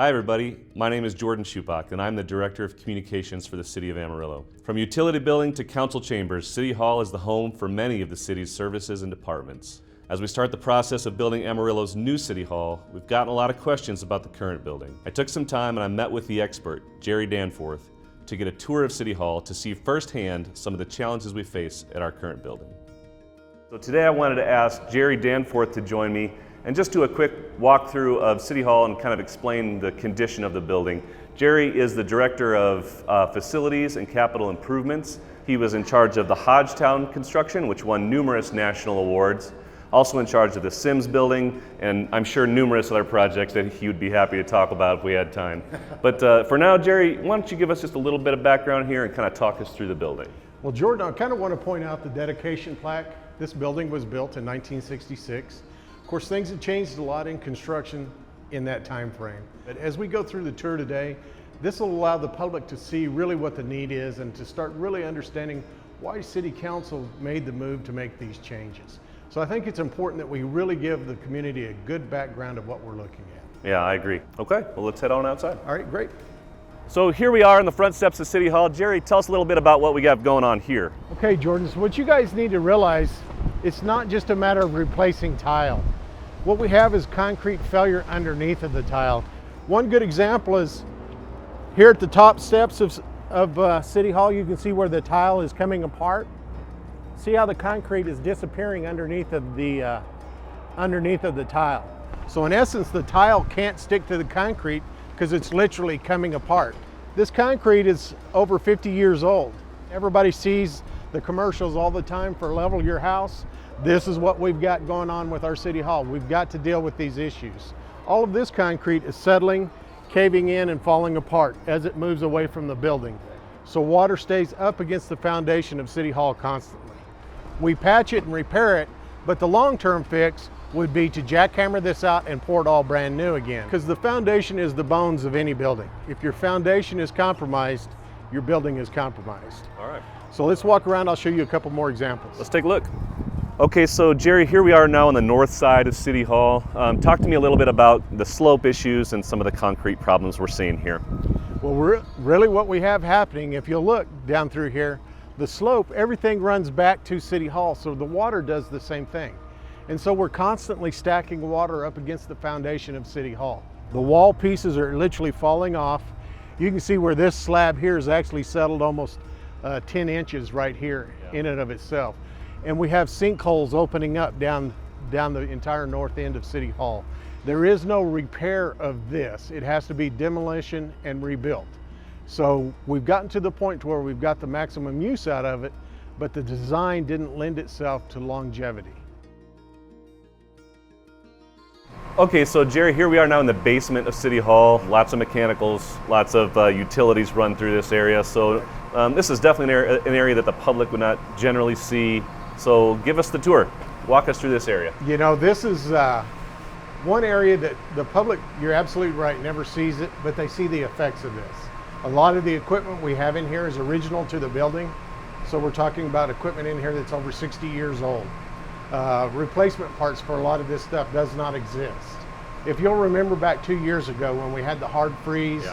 Hi everybody, my name is Jordan Schupbach and I'm the Director of Communications for the City of Amarillo. From utility building to council chambers, City Hall is the home for many of the city's services and departments. As we start the process of building Amarillo's new City Hall, we've gotten a lot of questions about the current building. I took some time and I met with the expert, Jerry Danforth, to get a tour of City Hall to see firsthand some of the challenges we face at our current building. So today I wanted to ask Jerry Danforth to join me and just do a quick walkthrough of City Hall and kind of explain the condition of the building. Jerry is the Director of Facilities and Capital Improvements. He was in charge of the Hodgetown construction, which won numerous national awards. Also in charge of the Sims building, and I'm sure numerous other projects that he would be happy to talk about if we had time. But for now, Jerry, why don't you give us just a little bit of background here and kind of talk us through the building. Well, Jordan, I kind of want to point out the dedication plaque. This building was built in 1966. Of course, things have changed a lot in construction in that time frame. But as we go through the tour today, this will allow the public to see really what the need is and to start really understanding why City Council made the move to make these changes. So I think it's important that we really give the community a good background of what we're looking at. Yeah, I agree. Okay, well let's head on outside. All right, great. So here we are in the front steps of City Hall. Jerry, tell us a little bit about what we got going on here. Okay, Jordan, so what you guys need to realize, it's not just a matter of replacing tile. What we have is concrete failure underneath of the tile. One good example is here at the top steps of City Hall, you can see where the tile is coming apart. See how the concrete is disappearing underneath of the tile. So in essence, the tile can't stick to the concrete because it's literally coming apart. This concrete is over 50 years old. Everybody sees the commercials all the time for Level Your House. This is what we've got going on with our City Hall. We've got to deal with these issues. All of this concrete is settling, caving in and falling apart as it moves away from the building. So water stays up against the foundation of City Hall constantly. We patch it and repair it, but the long-term fix would be to jackhammer this out and pour it all brand new again. Because the foundation is the bones of any building. If your foundation is compromised, your building is compromised. All right. So let's walk around, I'll show you a couple more examples. Let's take a look. Okay, so Jerry, here we are now on the north side of City Hall. Talk to me a little bit about the slope issues and some of the concrete problems we're seeing here. Well, really what we have happening, if you'll look down through here, the slope, everything runs back to City Hall, so the water does the same thing. And so we're constantly stacking water up against the foundation of City Hall. The wall pieces are literally falling off. You can see where this slab here is actually settled almost 10 inches right here in and of itself. And we have sinkholes opening up down the entire north end of City Hall. There is no repair of this. It has to be demolition and rebuilt. So we've gotten to the point where we've got the maximum use out of it, but the design didn't lend itself to longevity. Okay, so Jerry, here we are now in the basement of City Hall. Lots of mechanicals, lots of utilities run through this area. So this is definitely an area that the public would not generally see. So give us the tour. Walk us through this area. You know, this is one area that the public, you're absolutely right, never sees it, but they see the effects of this. A lot of the equipment we have in here is original to the building. So we're talking about equipment in here that's over 60 years old. Replacement parts for a lot of this stuff does not exist. If you'll remember back 2 years ago when we had the hard freeze,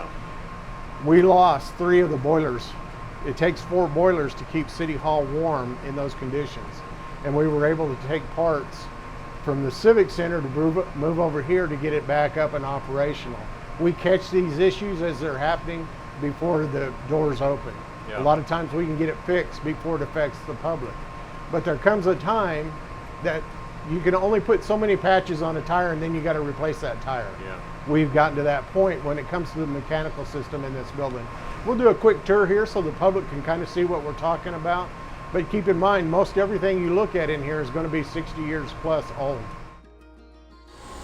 we lost 3 of the boilers. It takes 4 boilers to keep City Hall warm in those conditions. And we were able to take parts from the Civic Center to move over here to get it back up and operational. We catch these issues as they're happening before the doors open. A lot of times we can get it fixed before it affects the public. But there comes a time that you can only put so many patches on a tire and then you got to replace that tire. We've gotten to that point when it comes to the mechanical system in this building. We'll do a quick tour here so the public can kind of see what we're talking about. But keep in mind, most everything you look at in here is going to be 60 years plus old.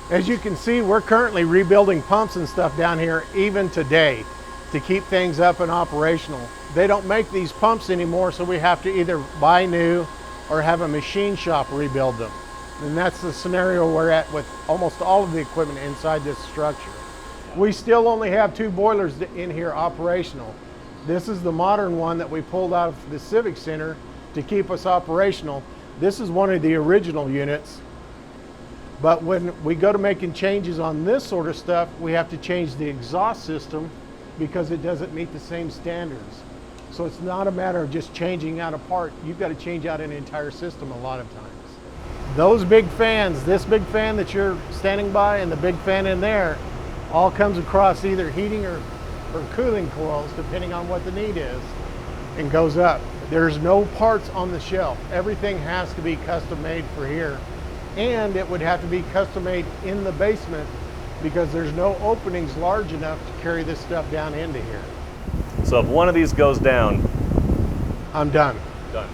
As you can see, we're currently rebuilding pumps and stuff down here even today to keep things up and operational. They don't make these pumps anymore, so we have to either buy new or have a machine shop rebuild them. And that's the scenario we're at with almost all of the equipment inside this structure. We still only have 2 boilers in here operational. This is the modern one that we pulled out of the Civic Center to keep us operational. This is one of the original units. But when we go to making changes on this sort of stuff, we have to change the exhaust system because it doesn't meet the same standards. So it's not a matter of just changing out a part. You've got to change out an entire system a lot of times. Those big fans, this big fan that you're standing by and the big fan in there, all comes across either heating or cooling coils, depending on what the need is, and goes up. There's no parts on the shelf. Everything has to be custom made for here. And it would have to be custom made in the basement because there's no openings large enough to carry this stuff down into here. So if one of these goes down, I'm done. done.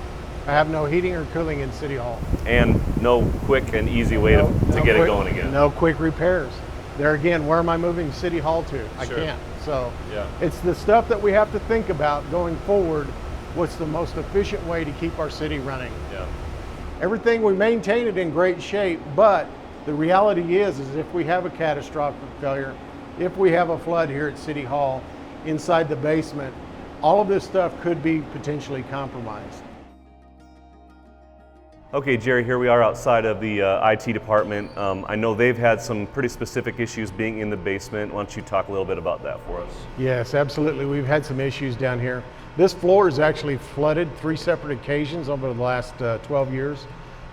I have no heating or cooling in City Hall. And no quick and easy way to get it going again. No quick repairs. There again, where am I moving City Hall to? I Sure. can't. So Yeah. it's the stuff that we have to think about going forward. What's the most efficient way to keep our city running? Yeah. Everything, we maintain it in great shape, but the reality is if we have a catastrophic failure, if we have a flood here at City Hall, inside the basement, all of this stuff could be potentially compromised. Okay, Jerry, here we are outside of the IT department. I know they've had some pretty specific issues being in the basement. Why don't you talk a little bit about that for us? Yes, absolutely. We've had some issues down here. This floor is actually flooded 3 separate occasions over the last 12 years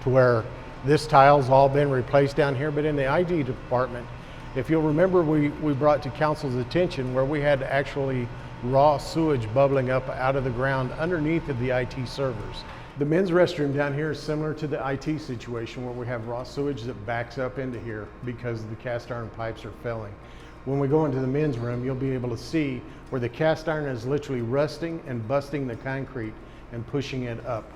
to where this tile's all been replaced down here. But in the IT department, if you'll remember, we brought to council's attention where we had actually raw sewage bubbling up out of the ground underneath of the IT servers. The men's restroom down here is similar to the IT situation where we have raw sewage that backs up into here because the cast iron pipes are failing. When we go into the men's room, you'll be able to see where the cast iron is literally rusting and busting the concrete and pushing it up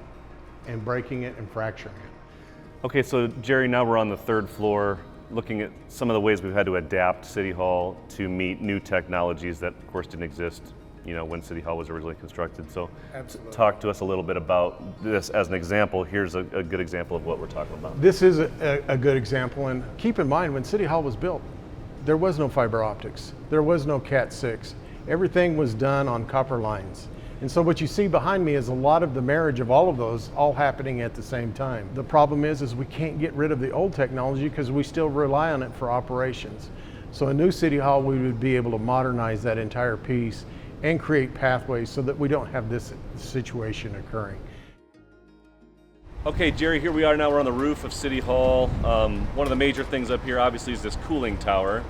and breaking it and fracturing it. Okay, so Jerry, now we're on the 3rd floor, looking at some of the ways we've had to adapt City Hall to meet new technologies that, of course, didn't exist, you know, when City Hall was originally constructed. So Absolutely. Talk to us a little bit about this as an example. Here's a good example of what we're talking about. This is a good example, and keep in mind when City Hall was built, there was no fiber optics. There was no Cat 6. Everything was done on copper lines. And so what you see behind me is a lot of the marriage of all of those all happening at the same time. The problem is we can't get rid of the old technology because we still rely on it for operations. So a new City Hall, we would be able to modernize that entire piece and create pathways so that we don't have this situation occurring. Okay, Jerry, here we are now. We're on the roof of City Hall. One of the major things up here, obviously, is this cooling tower.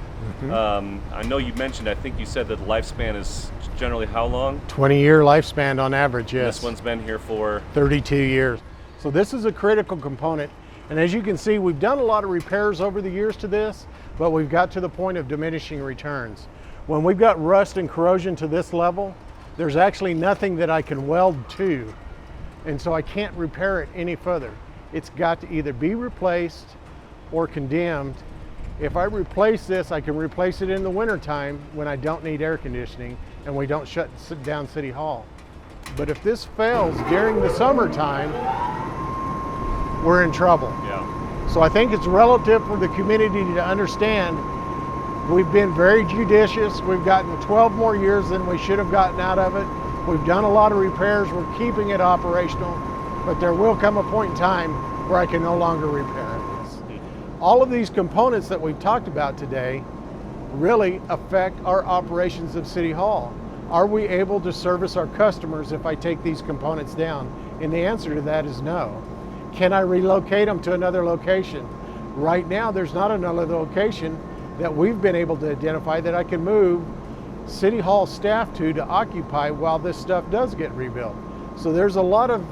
I know you mentioned, I think you said that the lifespan is generally how long? 20-year lifespan on average, yes. This one's been here for 32 years. So this is a critical component. And as you can see, we've done a lot of repairs over the years to this, but we've got to the point of diminishing returns. When we've got rust and corrosion to this level, there's actually nothing that I can weld to. And so I can't repair it any further. It's got to either be replaced or condemned. If I replace this, I can replace it in the wintertime when I don't need air conditioning and we don't shut down City Hall. But if this fails during the summertime, we're in trouble. Yeah. So I think it's relative for the community to understand we've been very judicious. We've gotten 12 more years than we should have gotten out of it. We've done a lot of repairs, we're keeping it operational, but there will come a point in time where I can no longer repair it. All of these components that we've talked about today really affect our operations of City Hall. Are we able to service our customers if I take these components down? And the answer to that is no. Can I relocate them to another location? Right now, there's not another location that we've been able to identify that I can move City Hall staff to occupy while this stuff does get rebuilt. So there's a lot of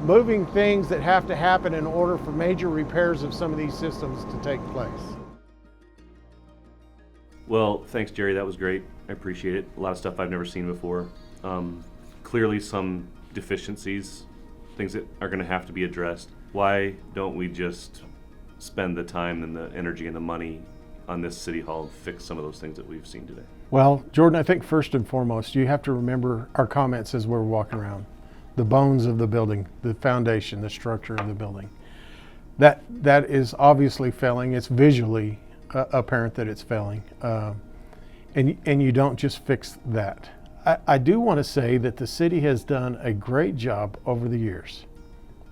moving things that have to happen in order for major repairs of some of these systems to take place. Well, thanks, Jerry. That was great. I appreciate it. A lot of stuff I've never seen before. Clearly some deficiencies, things that are going to have to be addressed. Why don't we just spend the time and the energy and the money on this City Hall and fix some of those things that we've seen today? Well, Jordan, I think first and foremost, you have to remember our comments as we're walking around. The bones of the building, the foundation, the structure of the building. That is obviously failing. It's visually apparent that it's failing. And you don't just fix that. I do want to say that the city has done a great job over the years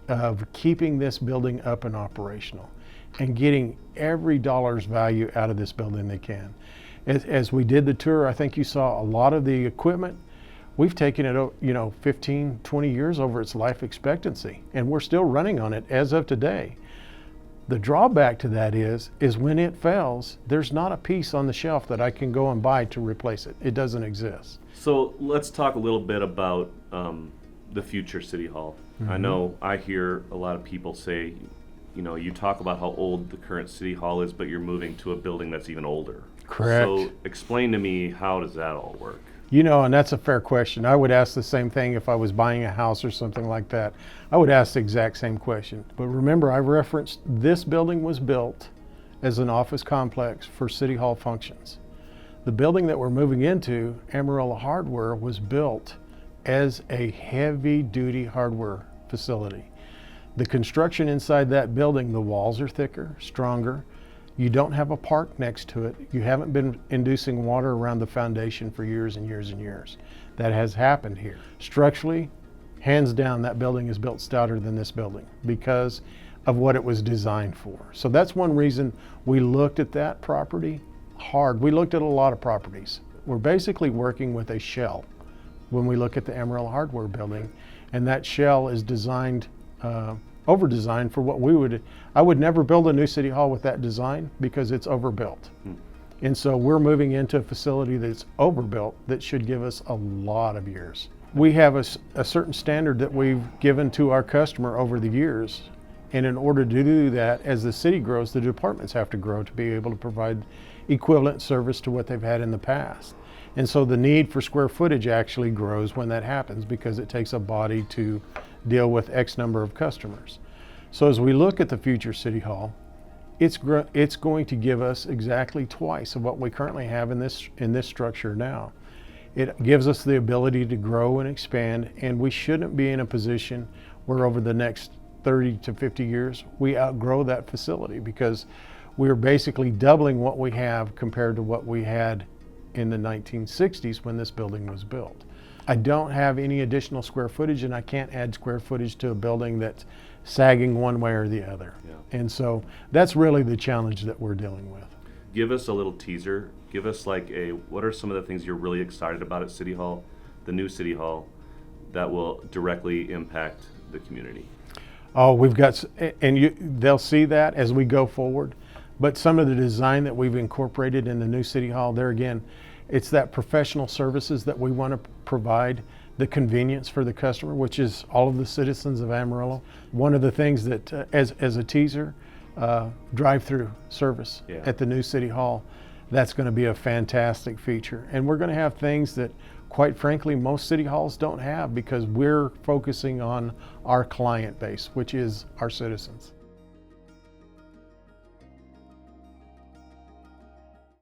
of keeping this building up and operational. and getting every dollar's value out of this building they can. As we did the tour, I think you saw a lot of the equipment. We've taken it, 15, 20 years over its life expectancy, and we're still running on it as of today. The drawback to that is when it fails, there's not a piece on the shelf that I can go and buy to replace it. It doesn't exist. So let's talk a little bit about the future City Hall. I know I hear a lot of people say, you talk about how old the current City Hall is, but you're moving to a building that's even older. Correct. So explain to me, how does that all work? And that's a fair question. I would ask the same thing if I was buying a house or something like that. I would ask the exact same question. But remember, I referenced this building was built as an office complex for City Hall functions. The building that we're moving into, Amarillo Hardware, was built as a heavy-duty hardware facility. The construction inside that building, the walls are thicker, stronger. You don't have a park next to it. You haven't been inducing water around the foundation for years and years and years. That has happened here. Structurally, hands down, that building is built stouter than this building because of what it was designed for. So that's one reason we looked at that property hard. We looked at a lot of properties. We're basically working with a shell when we look at the Amarillo Hardware building, and that shell is designed, over-designed for what I would never build a new City Hall with that design because it's overbuilt. And so we're moving into a facility that's overbuilt that should give us a lot of years. We have a certain standard that we've given to our customer over the years. And in order to do that, as the city grows, the departments have to grow to be able to provide equivalent service to what they've had in the past. And so the need for square footage actually grows when that happens because it takes a body to deal with X number of customers. So as we look at the future City Hall, it's going to give us exactly twice of what we currently have in this structure now. It gives us the ability to grow and expand, and we shouldn't be in a position where over the next 30 to 50 years we outgrow that facility because we're basically doubling what we have compared to what we had in the 1960s when this building was built. I don't have any additional square footage, and I can't add square footage to a building that's sagging one way or the other. Yeah. And so that's really the challenge that we're dealing with. Give us a little teaser. Give us what are some of the things you're really excited about at City Hall, the new City Hall, that will directly impact the community? Oh, they'll see that as we go forward. But some of the design that we've incorporated in the new City Hall, there again, it's that professional services that we want to provide, the convenience for the customer, which is all of the citizens of Amarillo. One of the things that, as a teaser, drive-through service at the new City Hall, that's going to be a fantastic feature. And we're going to have things that, quite frankly, most City Halls don't have because we're focusing on our client base, which is our citizens.